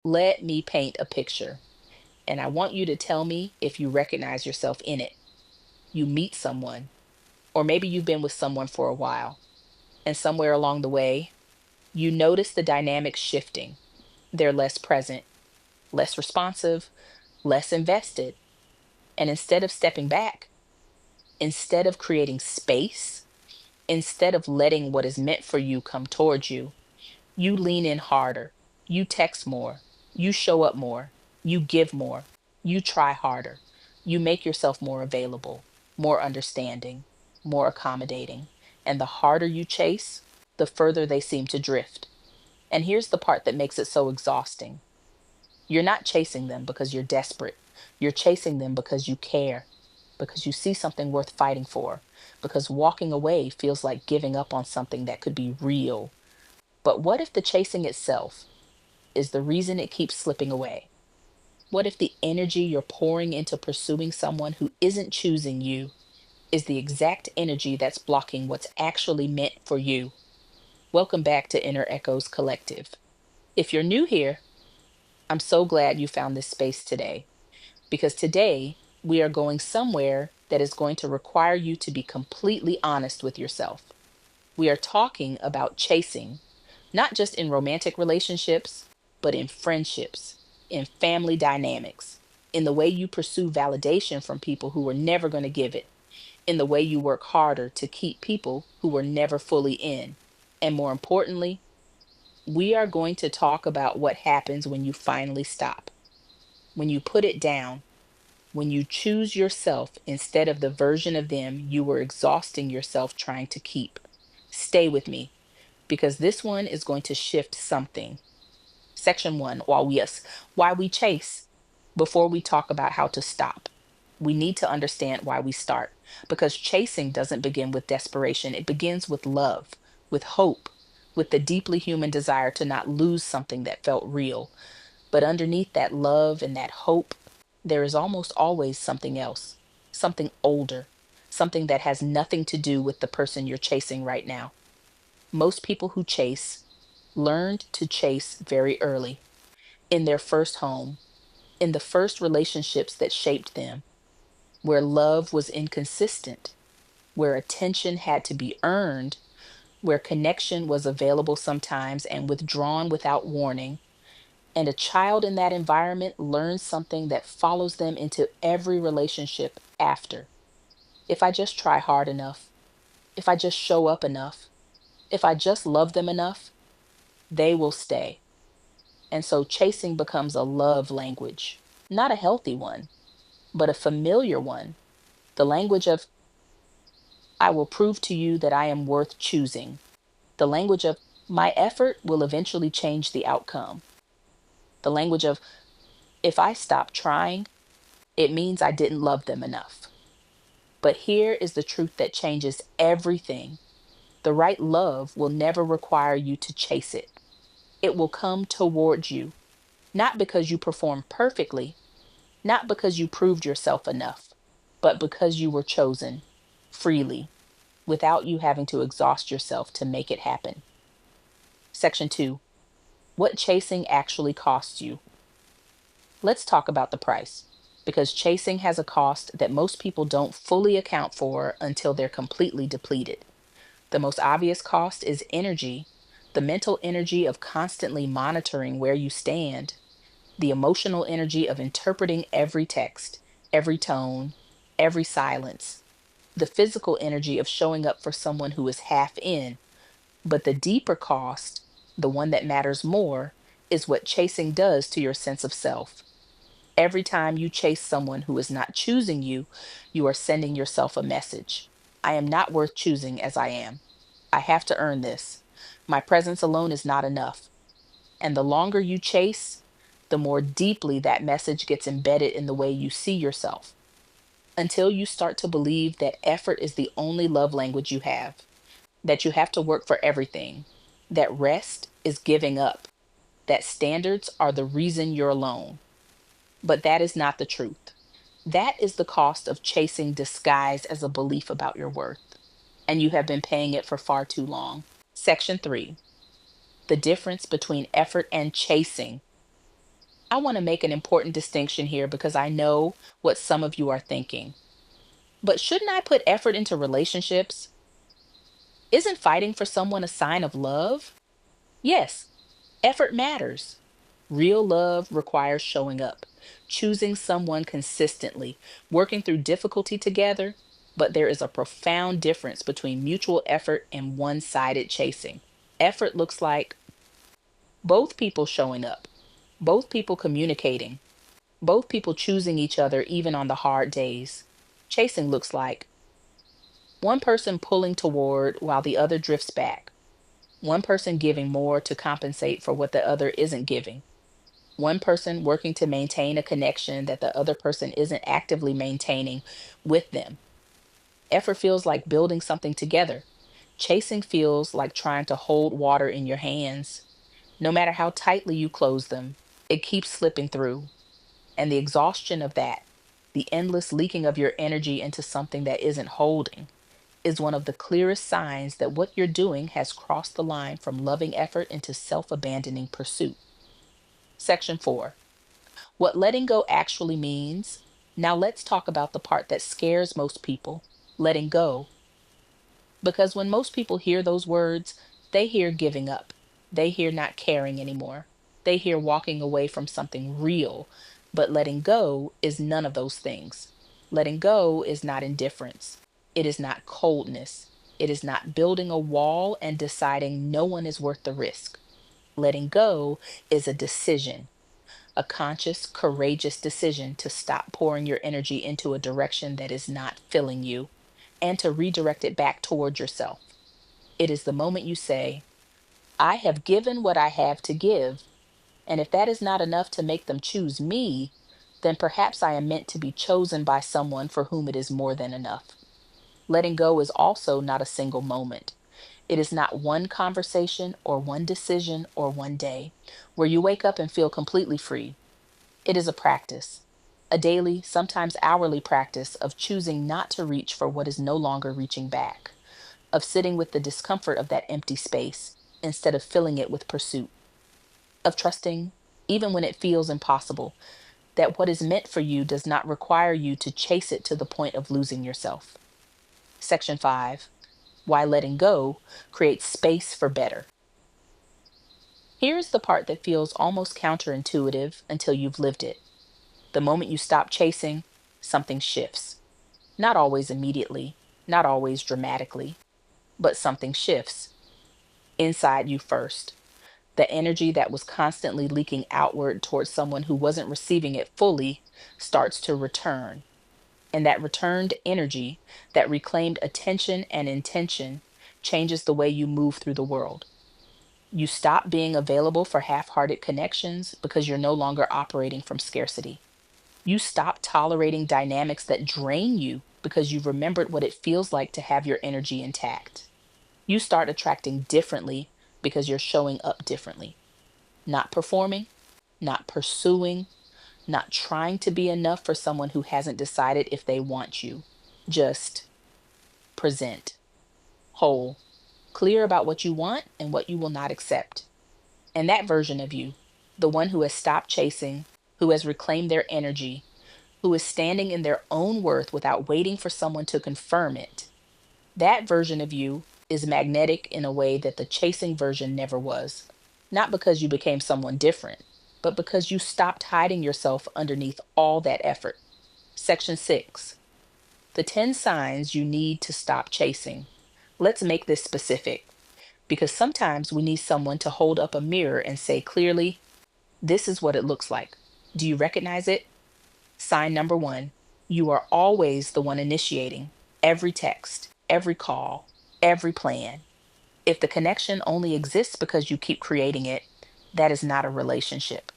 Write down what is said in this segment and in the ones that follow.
Let me paint a picture, and I want you to tell me if you recognize yourself in it. You meet someone, or maybe you've been with someone for a while, and somewhere along the way, you notice the dynamic shifting. They're less present, less responsive, less invested. And instead of stepping back, instead of creating space, instead of letting what is meant for you come towards you, you lean in harder. You text more. You show up more. You give more. You try harder. You make yourself more available, more understanding, more accommodating. And the harder you chase, the further they seem to drift. And here's the part that makes it so exhausting. You're not chasing them because you're desperate. You're chasing them because you care, because you see something worth fighting for, because walking away feels like giving up on something that could be real. But what if the chasing itself is the reason it keeps slipping away? What if the energy you're pouring into pursuing someone who isn't choosing you is the exact energy that's blocking what's actually meant for you? Welcome back to Inner Echoes Collective. If you're new here, I'm so glad you found this space today, because today we are going somewhere that is going to require you to be completely honest with yourself. We are talking about chasing, not just in romantic relationships, but in friendships, in family dynamics, in the way you pursue validation from people who were never going to give it, in the way you work harder to keep people who were never fully in. And more importantly, we are going to talk about what happens when you finally stop, when you put it down, when you choose yourself instead of the version of them you were exhausting yourself trying to keep. Stay with me, because this one is going to shift something. Section one, why we chase. Before we talk about how to stop, we need to understand why we start, because chasing doesn't begin with desperation. It begins with love, with hope, with the deeply human desire to not lose something that felt real. But underneath that love and that hope, there is almost always something else, something older, something that has nothing to do with the person you're chasing right now. Most people who chase learned to chase very early, in their first home, in the first relationships that shaped them, where love was inconsistent, where attention had to be earned, where connection was available sometimes and withdrawn without warning. And a child in that environment learns something that follows them into every relationship after. If I just try hard enough, if I just show up enough, if I just love them enough, they will stay. And so chasing becomes a love language, not a healthy one, but a familiar one. The language of, I will prove to you that I am worth choosing. The language of, my effort will eventually change the outcome. The language of, if I stop trying, it means I didn't love them enough. But here is the truth that changes everything. The right love will never require you to chase it. It will come towards you, not because you performed perfectly, not because you proved yourself enough, but because you were chosen freely, without you having to exhaust yourself to make it happen. Section two, what chasing actually costs you. Let's talk about the price, because chasing has a cost that most people don't fully account for until they're completely depleted. The most obvious cost is energy, the mental energy of constantly monitoring where you stand, the emotional energy of interpreting every text, every tone, every silence, the physical energy of showing up for someone who is half in. But the deeper cost, the one that matters more, is what chasing does to your sense of self. Every time you chase someone who is not choosing you, you are sending yourself a message. I am not worth choosing as I am. I have to earn this. My presence alone is not enough. And the longer you chase, the more deeply that message gets embedded in the way you see yourself, until you start to believe that effort is the only love language you have, that you have to work for everything, that rest is giving up, that standards are the reason you're alone. But that is not the truth. That is the cost of chasing disguised as a belief about your worth. And you have been paying it for far too long. Section three, the difference between effort and chasing. I want to make an important distinction here because I know what some of you are thinking. But shouldn't I put effort into relationships? Isn't fighting for someone a sign of love? Yes, effort matters. Real love requires showing up, choosing someone consistently, working through difficulty together. But there is a profound difference between mutual effort and one sided chasing. Effort looks like both people showing up, both people communicating, both people choosing each other even on the hard days. Chasing looks like one person pulling toward while the other drifts back, one person giving more to compensate for what the other isn't giving, one person working to maintain a connection that the other person isn't actively maintaining with them. Effort feels like building something together. Chasing feels like trying to hold water in your hands. No matter how tightly you close them, it keeps slipping through. And the exhaustion of that, the endless leaking of your energy into something that isn't holding, is one of the clearest signs that what you're doing has crossed the line from loving effort into self abandoning pursuit. Section 4: What letting go actually means. Now let's talk about the part that scares most people: letting go. Because when most people hear those words, they hear giving up. They hear not caring anymore. They hear walking away from something real. But letting go is none of those things. Letting go is not indifference. It is not coldness. It is not building a wall and deciding no one is worth the risk. Letting go is a decision, a conscious, courageous decision to stop pouring your energy into a direction that is not filling you and to redirect it back toward yourself. It is the moment you say, I have given what I have to give, and if that is not enough to make them choose me, then perhaps I am meant to be chosen by someone for whom it is more than enough. Letting go is also not a single moment. It is not one conversation or one decision or one day where you wake up and feel completely free. It is a practice, a daily, sometimes hourly practice of choosing not to reach for what is no longer reaching back, of sitting with the discomfort of that empty space instead of filling it with pursuit, of trusting, even when it feels impossible, that what is meant for you does not require you to chase it to the point of losing yourself. Section 5: Why letting go creates space for better. Here's the part that feels almost counterintuitive until you've lived it. The moment you stop chasing, something shifts. Not always immediately, not always dramatically, but something shifts inside you first. The energy that was constantly leaking outward towards someone who wasn't receiving it fully starts to return. And that returned energy, that reclaimed attention and intention, changes the way you move through the world. You stop being available for half hearted connections because you're no longer operating from scarcity. You stop tolerating dynamics that drain you because you've remembered what it feels like to have your energy intact. You start attracting differently because you're showing up differently, not performing, not pursuing, not trying to be enough for someone who hasn't decided if they want you. Just present, whole, clear about what you want and what you will not accept. And that version of you, the one who has stopped chasing, who has reclaimed their energy, who is standing in their own worth without waiting for someone to confirm it, that version of you is magnetic in a way that the chasing version never was. Not because you became someone different, but because you stopped hiding yourself underneath all that effort. Section 6: The 10 signs you need to stop chasing. Let's make this specific because sometimes we need someone to hold up a mirror and say clearly, this is what it looks like. Do you recognize it? Sign number 1: you are always the one initiating every text, every call, every plan. If the connection only exists because you keep creating it, that is not a relationship.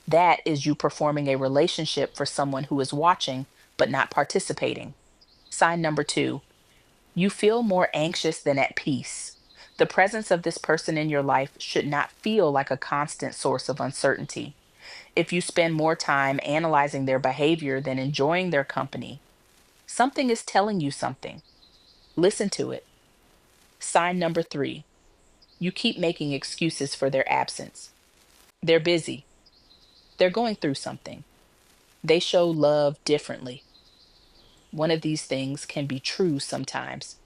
That is you performing a relationship for someone who is watching but not participating. Sign number 2: you feel more anxious than at peace. The presence of this person in your life should not feel like a constant source of uncertainty. If you spend more time analyzing their behavior than enjoying their company, something is telling you something. Listen to it. Sign number 3: you keep making excuses for their absence. They're busy. They're going through something. They show love differently. One of these things can be true sometimes,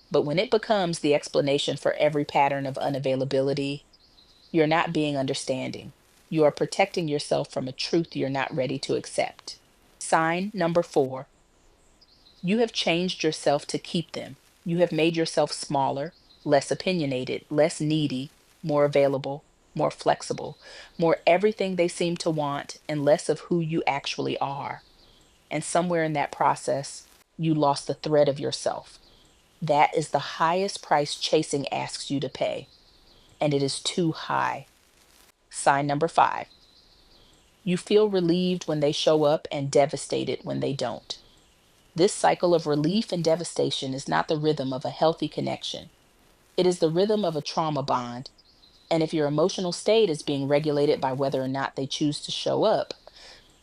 but when it becomes the explanation for every pattern of unavailability, you're not being understanding. You are protecting yourself from a truth you're not ready to accept. Sign number 4: you have changed yourself to keep them. You have made yourself smaller, less opinionated, less needy, more available, more flexible, more everything they seem to want, and less of who you actually are. And somewhere in that process, you lost the thread of yourself. That is the highest price chasing asks you to pay, and it is too high. Sign number 5: you feel relieved when they show up and devastated when they don't. This cycle of relief and devastation is not the rhythm of a healthy connection. It is the rhythm of a trauma bond. And if your emotional state is being regulated by whether or not they choose to show up,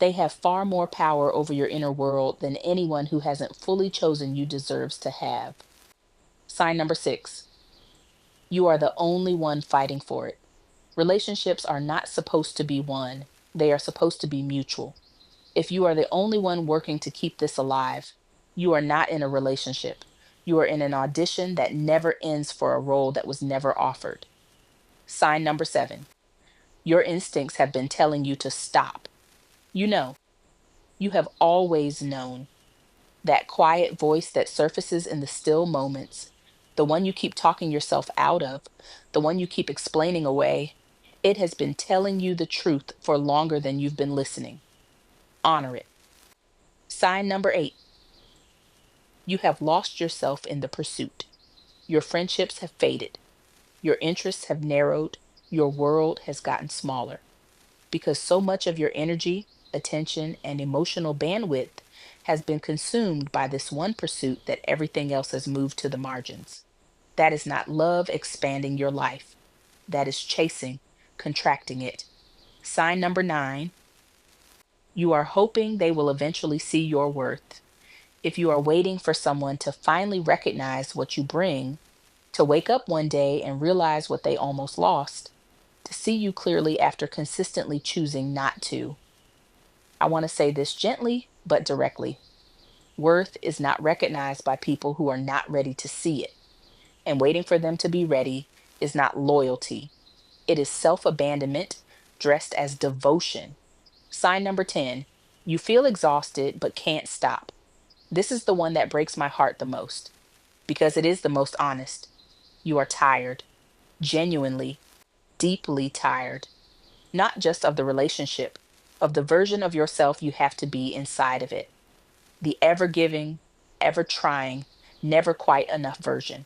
they have far more power over your inner world than anyone who hasn't fully chosen you deserves to have. Sign number 6: you are the only one fighting for it. Relationships are not supposed to be won, they are supposed to be mutual. If you are the only one working to keep this alive, you are not in a relationship. You are in an audition that never ends for a role that was never offered. Sign number 7: your instincts have been telling you to stop. You know, you have always known. That quiet voice that surfaces in the still moments, the one you keep talking yourself out of, the one you keep explaining away, it has been telling you the truth for longer than you've been listening. Honor it. Sign number 8: you have lost yourself in the pursuit. Your friendships have faded. Your interests have narrowed. Your world has gotten smaller because so much of your energy, attention, and emotional bandwidth has been consumed by this one pursuit that everything else has moved to the margins. That is not love expanding your life. That is chasing, contracting it. Sign number 9: you are hoping they will eventually see your worth. If you are waiting for someone to finally recognize what you bring, to wake up one day and realize what they almost lost, to see you clearly after consistently choosing not to, I want to say this gently but directly. Worth is not recognized by people who are not ready to see it. And waiting for them to be ready is not loyalty, it is self abandonment dressed as devotion. Sign number 10: you feel exhausted but can't stop. This is the one that breaks my heart the most because it is the most honest. You are tired, genuinely, deeply tired, not just of the relationship, of the version of yourself you have to be inside of it. The ever giving, ever trying, never quite enough version.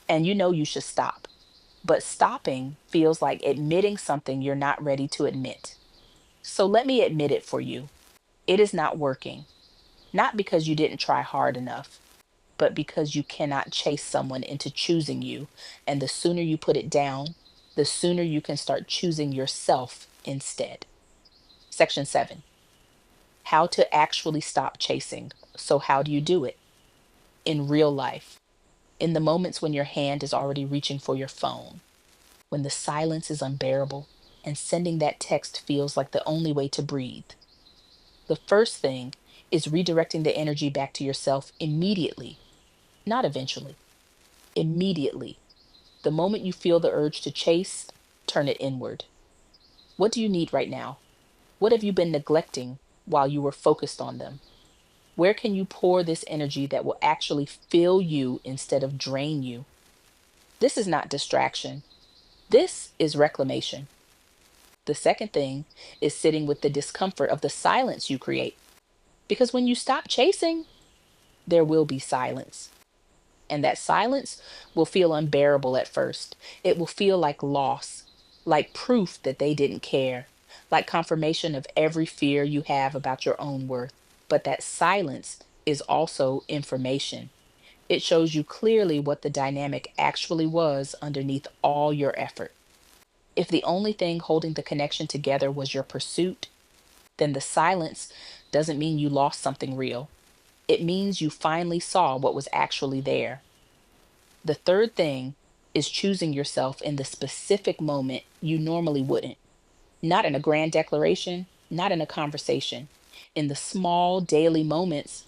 And you know you should stop. But stopping feels like admitting something you're not ready to admit. So let me admit it for you. It is not working, not because you didn't try hard enough, but because you cannot chase someone into choosing you. And the sooner you put it down, the sooner you can start choosing yourself instead. Section 7: how to actually stop chasing. So, how do you do it? In real life, in the moments when your hand is already reaching for your phone, when the silence is unbearable and sending that text feels like the only way to breathe. The first thing is redirecting the energy back to yourself immediately, not eventually, immediately. The moment you feel the urge to chase, turn it inward. What do you need right now? What have you been neglecting while you were focused on them? Where can you pour this energy that will actually fill you instead of drain you? This is not distraction. This is reclamation. The second thing is sitting with the discomfort of the silence you create. Because when you stop chasing, there will be silence. And that silence will feel unbearable at first. It will feel like loss, like proof that they didn't care, like confirmation of every fear you have about your own worth. But that silence is also information. It shows you clearly what the dynamic actually was underneath all your effort. If the only thing holding the connection together was your pursuit, then the silence doesn't mean you lost something real. It means you finally saw what was actually there. The third thing is choosing yourself in the specific moment you normally wouldn't. Not in a grand declaration, not in a conversation, in the small daily moments,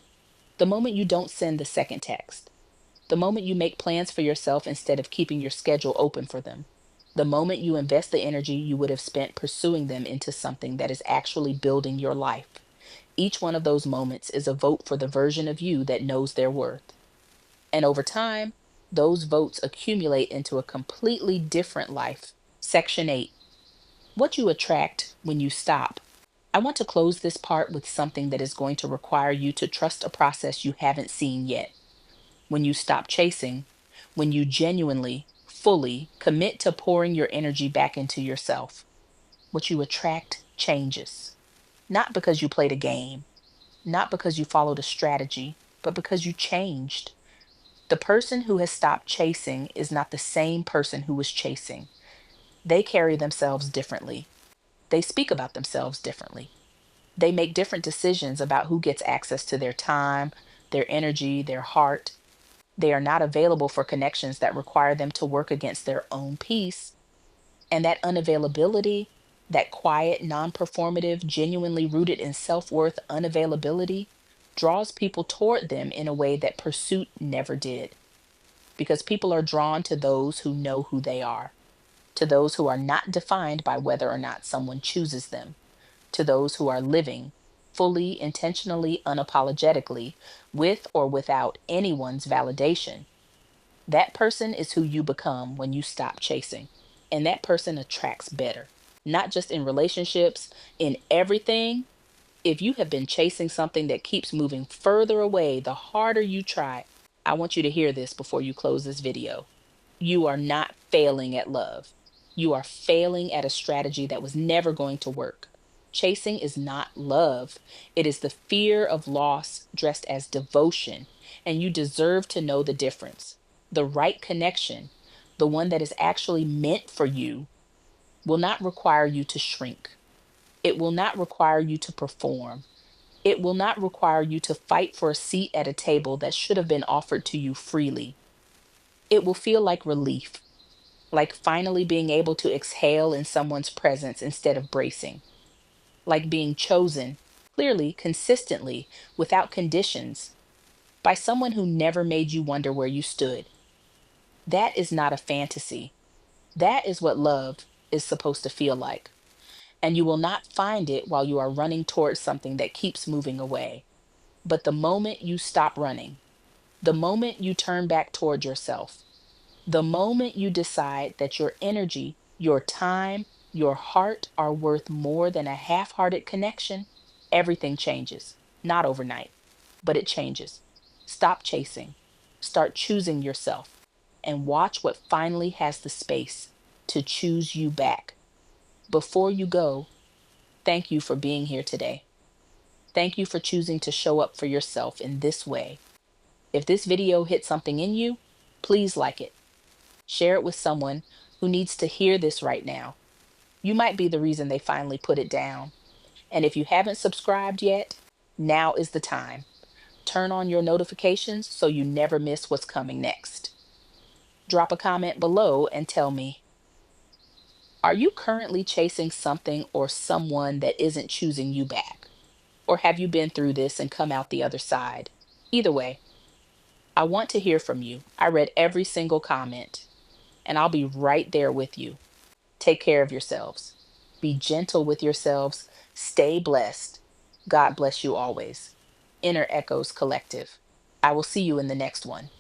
the moment you don't send the second text, the moment you make plans for yourself instead of keeping your schedule open for them, the moment you invest the energy you would have spent pursuing them into something that is actually building your life. Each one of those moments is a vote for the version of you that knows their worth. And over time, those votes accumulate into a completely different life. Section 8: What you attract when you stop. I want to close this part with something that is going to require you to trust a process you haven't seen yet. When you stop chasing, when you genuinely, fully commit to pouring your energy back into yourself, what you attract changes. Not because you played a game, not because you followed a strategy, but because you changed. The person who has stopped chasing is not the same person who was chasing. They carry themselves differently. They speak about themselves differently. They make different decisions about who gets access to their time, their energy, their heart. They are not available for connections that require them to work against their own peace. And that unavailability, that quiet, non performative, genuinely rooted in self worth unavailability, draws people toward them in a way that pursuit never did. Because people are drawn to those who know who they are, to those who are not defined by whether or not someone chooses them, to those who are living fully, intentionally, unapologetically, with or without anyone's validation. That person is who you become when you stop chasing. And that person attracts better, not just in relationships, in everything. If you have been chasing something that keeps moving further away the harder you try, I want you to hear this before you close this video. You are not failing at love. You are failing at a strategy that was never going to work. Chasing is not love. It is the fear of loss dressed as devotion, and you deserve to know the difference. The right connection, the one that is actually meant for you, will not require you to shrink. It will not require you to perform. It will not require you to fight for a seat at a table that should have been offered to you freely. It will feel like relief, like finally being able to exhale in someone's presence instead of bracing, like being chosen clearly, consistently, without conditions, by someone who never made you wonder where you stood. That is not a fantasy. That is what love is supposed to feel like. And you will not find it while you are running towards something that keeps moving away. But the moment you stop running, the moment you turn back toward yourself, the moment you decide that your energy, your time, your heart are worth more than a half hearted connection, everything changes. Not overnight, but it changes. Stop chasing, start choosing yourself, and watch what finally has the space to choose you back. Before you go, thank you for being here today. Thank you for choosing to show up for yourself in this way. If this video hit something in you, please like it. Share it with someone who needs to hear this right now. You might be the reason they finally put it down. And if you haven't subscribed yet, now is the time. Turn on your notifications so you never miss what's coming next. Drop a comment below and tell me, are you currently chasing something or someone that isn't choosing you back? Or have you been through this and come out the other side? Either way, I want to hear from you. I read every single comment, and I'll be right there with you. Take care of yourselves. Be gentle with yourselves. Stay blessed. God bless you always. Inner Echoes Collective. I will see you in the next one.